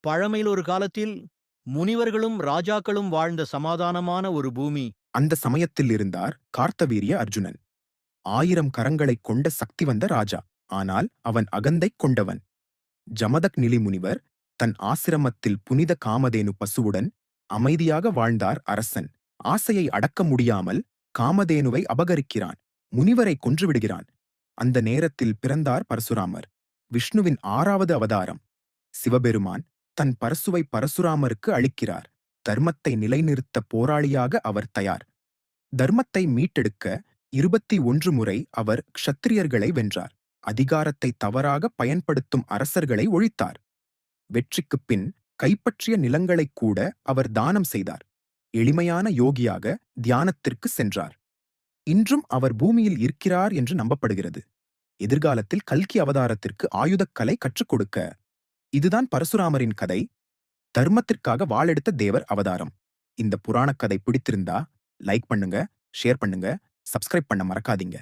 பழமையில் ஒரு காலத்தில் முனிவர்களும் ராஜாக்களும் வாழ்ந்த சமாதானமான ஒரு பூமி. அந்த சமயத்தில் இருந்தார் கார்த்தவீரிய அர்ஜுனன். 1000 கரங்களைக் கொண்ட சக்தி வந்த ராஜா. ஆனால் அவன் அகந்தை கொண்டவன். ஜமதக் நிலி முனிவர் தன் ஆசிரமத்தில் புனித காமதேனு பசுவுடன் அமைதியாக வாழ்ந்தார் அரசன். ஆசையை அடக்க முடியாமல் காமதேனுவை அபகரிக்கிறான். முனிவரை கொன்றுவிடுகிறான். அந்த நேரத்தில் பிறந்தார் பரசுராமர். விஷ்ணுவின் 6வது அவதாரம். சிவபெருமான் தன் பரசுவை பரசுராமருக்கு அளிக்கிறார். தர்மத்தை நிலைநிறுத்த போராளியாக அவர் தயார். தர்மத்தை மீட்டெடுக்க 21 முறை அவர் க்ஷத்திரியர்களை வென்றார். அதிகாரத்தை தவறாக பயன்படுத்தும் அரசர்களை ஒழித்தார். வெற்றிக்குப் பின் கைப்பற்றிய நிலங்களைக் கூட அவர் தானம் செய்தார். எளிமையான யோகியாக தியானத்திற்கு சென்றார். இன்றும் அவர் பூமியில் இருக்கிறார் என்று நம்பப்படுகிறது. எதிர்காலத்தில் கல்கி அவதாரத்திற்கு ஆயுதக்கலை கற்றுக் கொடுக்க. இதுதான் பரசுராமரின் கதை. தர்மத்திற்காக வாளெடுத்த தேவர் அவதாரம். இந்த புராணக் கதை பிடித்திருந்தா லைக் பண்ணுங்க, ஷேர் பண்ணுங்க, சப்ஸ்கிரைப் பண்ண மறக்காதீங்க.